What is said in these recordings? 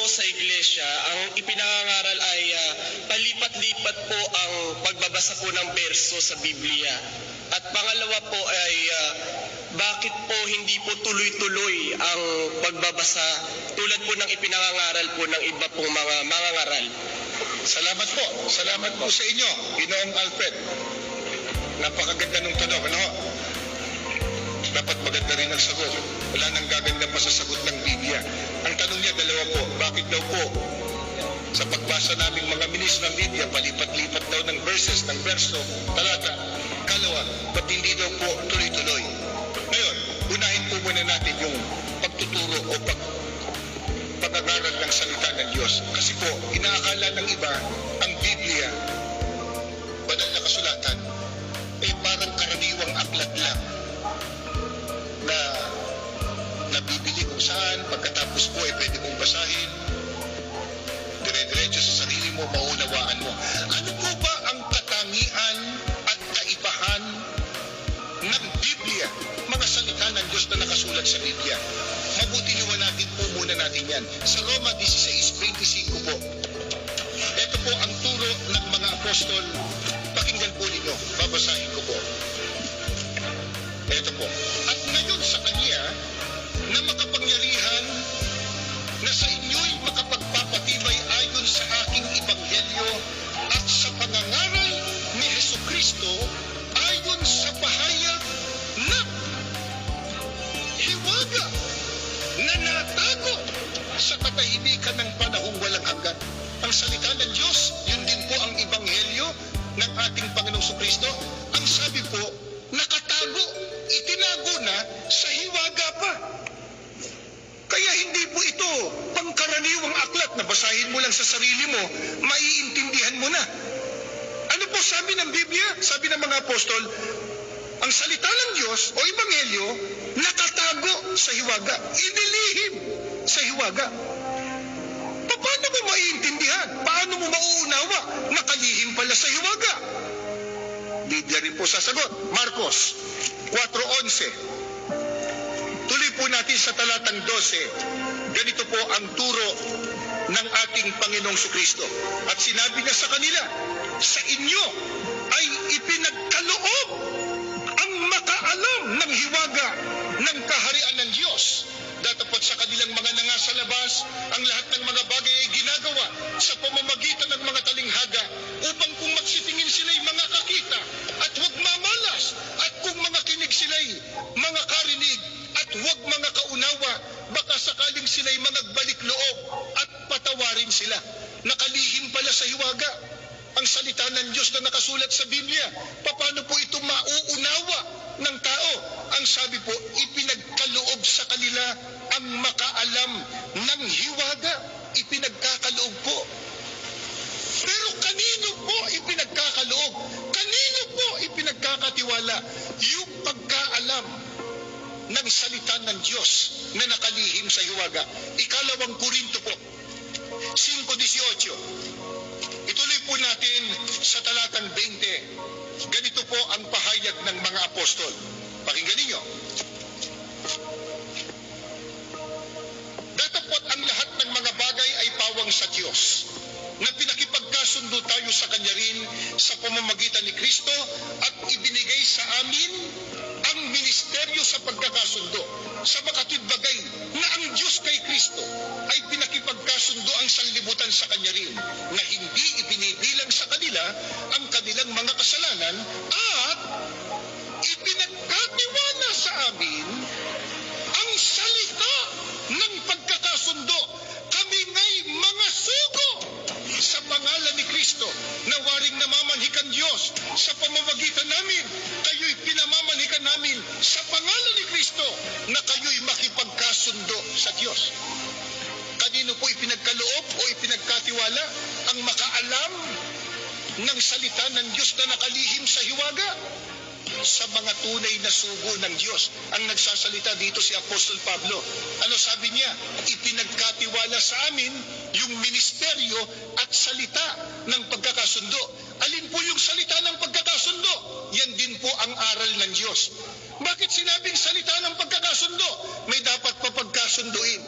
sa iglesia, ang ipinangangaral ay palipat-lipat po ang pagbabasa po ng berso sa Biblia. At pangalawa po ay bakit po hindi po tuloy-tuloy ang pagbabasa tulad po ng ipinangangaral po ng iba pong mga mangangaral. Salamat po. Salamat po sa inyo, Ginoong Alfred. Napakaganda ng tanong, ano? Dapat maganda rin ang sagot. Wala nang gaganda pa sa sagot ng Biblia. Ang tanong niya, dalawa po. Bakit daw po sa pagbasa naming mga ministro ng Biblia, palipat-lipat daw ng verses, ng verso, talata, kalawa, ba't hindi daw po tuloy-tuloy? Ngayon, unahin po muna natin yung pagtuturo o pag-aaral ng salita ng Diyos. Kasi po, inaakala ng iba, ang Biblia, banal na kasulatan, parang karaniwang aklat lang na nabibili kung saan, pagkatapos po pwede mong basahin, dire-diretso sa sarili mo, maunawaan mo. Ano po ba ang katangian at kaibahan ng Biblia, mga salita ng Diyos na nakasulat sa Biblia? Mabuti liwanatin po muna natin yan. Sa Roma 16:25 po, ito po ang turo ng mga apostol. Pakinggan po ninyo, babasahin ko po. Ito po. At ngayon sa Kanya na makapangyarihan na sa inyo'y makapagpapatibay ayon sa aking ebanghelyo at sa pangangaral ni Jesucristo ayon sa pahayag na hiwaga na natago sa katahimikan ng panahong walang hanggan. Ang salita ng Diyos, yun din po ang ebanghelyo ng ating Panginoong Jesucristo. Ang sabi po, nakatago, itinago na sa hiwaga pa. Kaya hindi po ito pangkaraniwang aklat na basahin mo lang sa sarili mo, maiintindihan mo na. Ano po sabi ng Biblia? Sabi ng mga apostol, ang salita ng Diyos o ebanghelyo nakatago sa hiwaga, inilihim sa hiwaga. Paano mo maiintindihan? Paano mo mauunawa? Nakalihim pala sa hiwaga. Biblia rin po sasagot. Marcos 4:11. Tuloy po natin sa talatang 12. Ganito po ang turo ng ating Panginoong Jesucristo. At sinabi niya sa kanila, sa inyo ay ipinagkaloob ang makaalam ng hiwaga ng kaharian ng Diyos. Datapot sa kanilang mga nangasalabas, ang lahat ng mga bagay ay ginagawa sa pamamagitan ng mga talinghaga upang kung magsitingin sila'y mga kakita at huwag mamalas at kung mga kinig sila'y mga karinig at huwag mga kaunawa, baka sakaling sila'y managbalik loob at patawarin sila. Nakalihim pala sa hiwaga ang salita ng Diyos na nakasulat sa Biblia. Paano po ito mauunawa ng tao? Ang sabi po, ipinagkaloob sa kanila ang makaalam ng hiwaga. Ipinagkakaloob po. Pero kanino po ipinagkakaloob? Kanino po ipinagkakatiwala yung pagkaalam ng salita ng Diyos na nakalihim sa hiwaga? Ikalawang Korinto po, 5:18. Ituloy po natin sa talatang 20. Ganito po ang pahayag ng mga apostol. Pakinggan ninyo. Datapot ang lahat ng mga bagay ay pawang sa Diyos, na pinakipagkasundo tayo sa Kanya rin sa pamamagitan ni Kristo at ibinigay sa amin ang ministeryo sa pagkakasundo, sa makatwid bagay na ang Diyos kay Kristo ay pinakipagkasundo ang sanlibutan sa Kanya rin, na hindi ibinibilang sa kanila ang kanilang mga kasalanan at ipinagkatiwala sa amin ang salita ng pagkakasundo. Kami nga'y mga sugo sa pangalan ni Kristo na waring namamanhikan Diyos sa pamamagitan namin. Kayo'y pinamamanhikan namin sa pangalan ni Kristo na kayo'y makipagkasundo sa Diyos. Kanino po ipinagkaloob o ipinagkatiwala ang makaalam ng salita ng Diyos na nakalihim sa hiwaga? Sa mga tunay na sugo ng Diyos. Ang nagsasalita dito si Apostol Pablo. Ano sabi niya? Ipinagkatiwala sa amin yung ministeryo at salita ng pagkakasundo. Alin po yung salita ng pagkakasundo? Yan din po ang aral ng Diyos. Bakit sinabing salita ng pagkakasundo? May dapat pa pagkasunduin.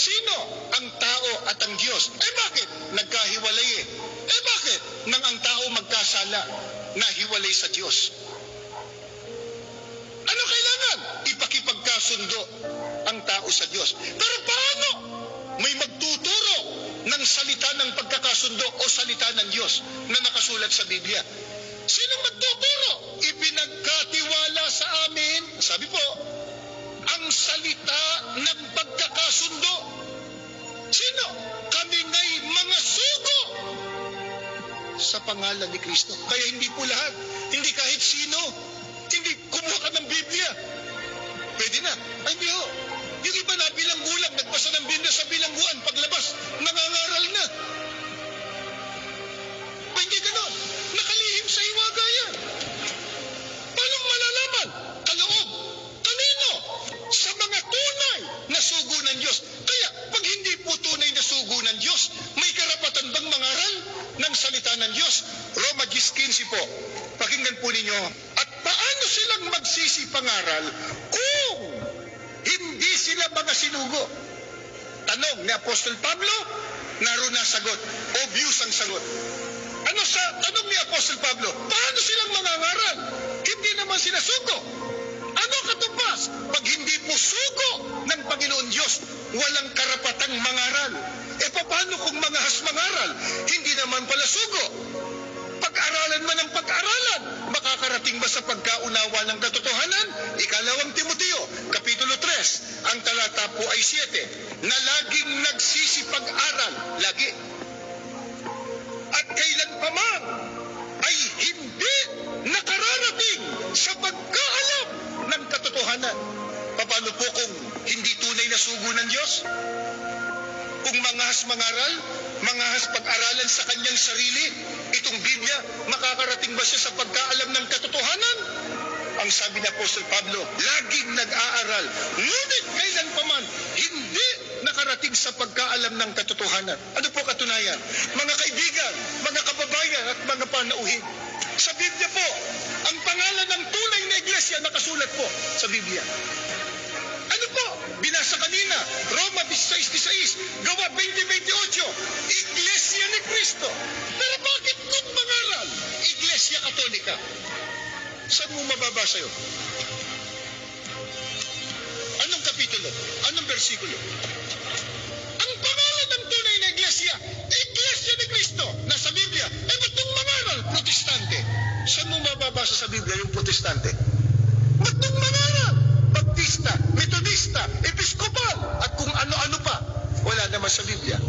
Sino ang tao at ang Diyos? Bakit? Nagkahiwalay eh. Bakit? Nang ang tao magkasala, nahiwalay sa Diyos. Ano kailangan? Ipakipagkasundo ang tao sa Diyos. Pero paano? May magtuturo ng salita ng pagkakasundo o salita ng Diyos na nakasulat sa Biblia. Sinong magtuturo? Ipinagkatiwala sa amin, sabi po, ang salita ng pagkakasundo. Sino? Kami nga'y mga sugo sa pangalan ni Kristo. Kaya hindi po lahat, hindi kahit sino, hindi kumuha ka ng Biblia. Pwede na. Ay, hindi ho. Yung iba na bilanggulang, nagbasa ng Biblia sa bilangguan, paglabas, nangangaral na. Hindi ganon. Nakalihim sa hiwaga yan. Paano malalaman? Kaloob. Kanino? Sa mga tunay na sugo ng Diyos. Kaya, pag hindi po tunay na sugo ng Diyos, may karapatan bang mangaral ng salita ng Diyos? Roma 10:15 po. Pakinggan po ninyo. At paano silang magsisipangaral kung hindi sila mga sinugo? Tanong ni Apostol Pablo, naroon na sagot. Obvious ang sagot. Ano sa tanong ni Apostol Pablo? Paano silang mangangaral? Hindi naman sila sugo. Ano katupas? Pag hindi po sugo ng Panginoon Diyos, walang karapatang mangaral. Paano kung mangahas mangaral? Hindi naman pala sugo. Pag-aralan man ang pag-aralan, makakarating ba sa pagkaunawa ng katotohanan? Ikalawang Timoteo, Kapitulo 3, ang talata po ay 7, na laging nagsisipag-aral, lagi. At kailanpaman ay hindi nakararating sa pagkaalam ng katotohanan. Paano po kung hindi tunay na sugo ng Diyos? Kung mangahas mangaral, mangahas pag-aralan sa kanyang sarili, itong Biblia, makakarating ba siya sa pagkaalam ng katotohanan? Ang sabi ni Apostol Pablo, laging nag-aaral, ngunit kailanpaman hindi nakarating sa pagkaalam ng katotohanan. Ano po katunayan? Mga kaibigan, mga kababayan at mga panauhin, sa Biblia po, ang pangalan ng tunay na iglesia nakasulat po sa Biblia. Ano po? Binasa kanina, Roma 16:16, Gawa 20:28, Iglesia ni Cristo. Pero bakit kung mangaral? Iglesia Katolika. Saan mo mababasa yun? Anong kapitulo? Anong versikulo? Ang pangalan ng tunay na iglesia, Iglesia ni Cristo, nasa Biblia. Ba't nung mangaral? Protestante. Saan mo mababasa sa Biblia yung protestante? Ba't nung mangaral? Baptista, Metodista, Episkopal, at kung ano-ano pa. Wala naman sa Biblia.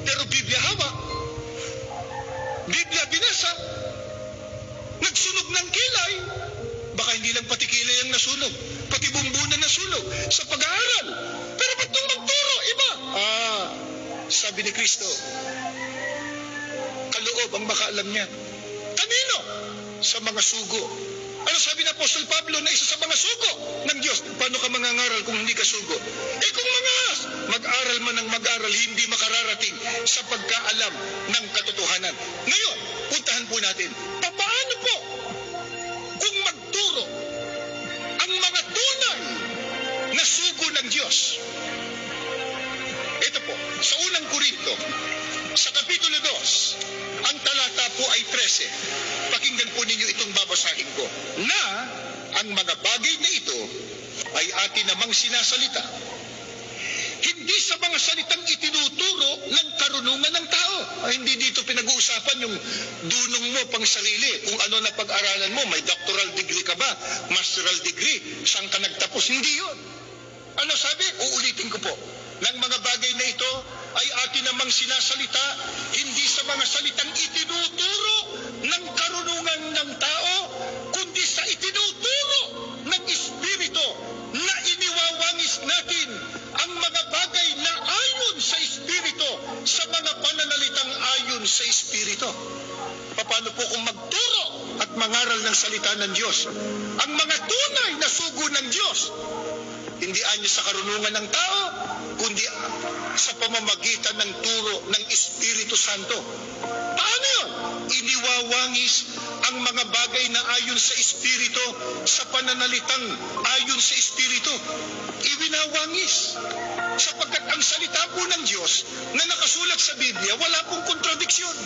Pero Biblia hawak. Biblia binasa. Nagsunog ng kilay. Baka hindi lang pati kilay ang nasunog, pati bumbunan nasunog sa pag-aaral. Pero ba't nung magturo? Iba. Sabi ni Kristo, kaloob ang makaalam niya. Kanino? Sa mga sugo. Ano sabi ng Apostol Pablo na isa sa mga sugo ng Diyos? Paano ka mangangaral kung hindi ka sugo? Kung mangahas, mag-aral man ng mag-aral, hindi makararating sa pagkaalam ng katotohanan. Ngayon, puntahan po natin, paano po kung magturo ang mga tunay na sugo ng Diyos? Ito po, sa unang Korinto, sa Kapitulo 2, ang talata po ay 13. Pakinggan po ninyo itong babasahin ko. Na ang mga bagay na ito ay atin namang sinasalita. Hindi sa mga salitang itinuturo ng karunungan ng tao. Hindi dito pinag-uusapan yung dunong mo pang sarili. Kung ano na pag-aralan mo, may doctoral degree ka ba? Masteral degree? Saan ka nagtapos? Hindi yun. Ano sabi? Uulitin ko po. Ng mga bagay na ito ay atin namang sinasalita, hindi sa mga salitang itinuturo ng karunungan ng tao, kundi sa itinuturo ng Espiritu na iniwawangis natin ang mga bagay na ayon sa Espiritu sa mga pananalitang ayon sa Espiritu. Paano po kung magturo at mangaral ng salita ng Diyos? Ang mga tunay na sugo ng Diyos, hindi anyo sa karunungan ng tao, kundi sa pamamagitan ng turo ng Espiritu Santo. Paano yun? Iniwawangis ang mga bagay na ayon sa Espiritu sa pananalitang ayon sa Espiritu. Iwinawangis. Sapagkat ang salita po ng Diyos na nakasulat sa Biblia, wala pong kontradiksyon.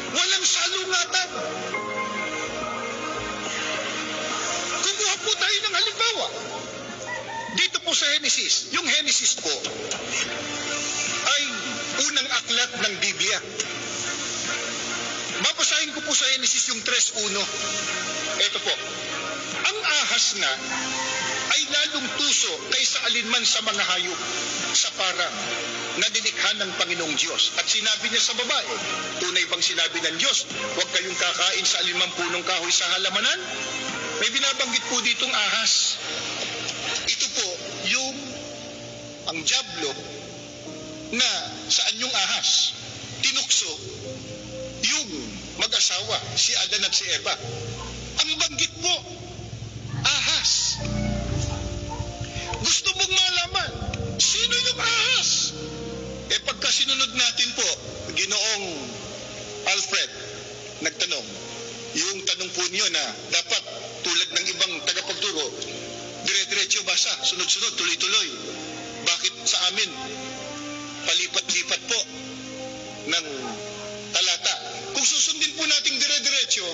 Walang salungatan. Kumuha po tayo ng halimbawa. Dito po sa Genesis, yung Genesis po ay unang aklat ng Biblia. Babasahin ko po sa Genesis yung 3:1. Ito po. Ang ahas na ay lalong tuso kaysa alinman sa mga hayop sa parang na dinikha ng Panginoong Diyos. At sinabi niya sa babae, tunay bang sinabi ng Diyos, huwag kayong kakain sa alinmang punong kahoy sa halamanan? May binabanggit po ditong ahas. Ito po yung ang dyablo na saan yung ahas tinukso yung mag-asawa, si Adan at si Eva. Ang banggit po, ahas. Gusto mong malaman, sino yung ahas? Pagka sinunod natin po, Ginoong Alfred, nagtanong, yung tanong po niyo na dapat tulad ng ibang tagapagturo, dire-diretso basa, sunod-sunod, tuloy-tuloy. Bakit sa amin, palipat-lipat po ng talata? Kung susundin po nating dire-diretso,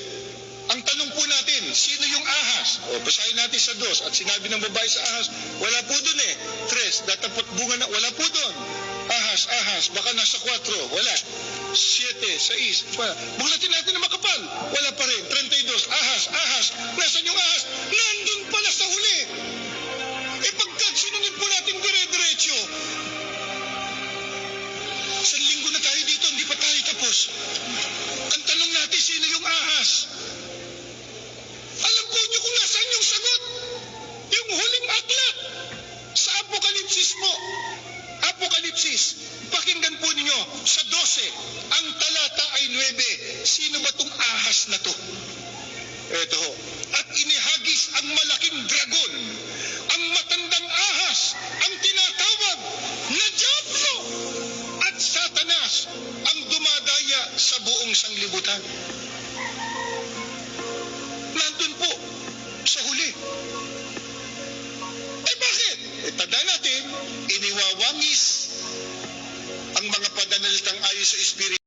ang tanong po natin, sino yung ahas? Basahin natin sa 2. At sinabi ng babae sa ahas, wala po dun 3, datapot bunga na, wala po dun. Ahas, baka nasa 4, wala. 7, 6, wala. Bulatin natin na makapal, wala pa rin. 32, ahas. Nasaan yung ahas? Nandun pala sa huli. Pagka sinunod po natin dire-diretso, sa linggo na tayo dito, hindi pa tayo tapos. Ang tanong natin, sino yung ahas? Alam po niyo kung nasaan yung sagot? Yung huling aklat sa Apokalipsis po. Apokalipsis, pakinggan po ninyo sa 12, ang talata ay 9. Sino ba tong ahas na to? Eto ho. At inihagis ang malaking dragon, ang matandang ahas, ang tinatawag na Diablo at Satanas, ang dumadaya sa buong sanglibutan. Nandun po sa huli. Bakit? Tandaan natin, iniwawangis ang mga pananalitang ayon sa Espiritu.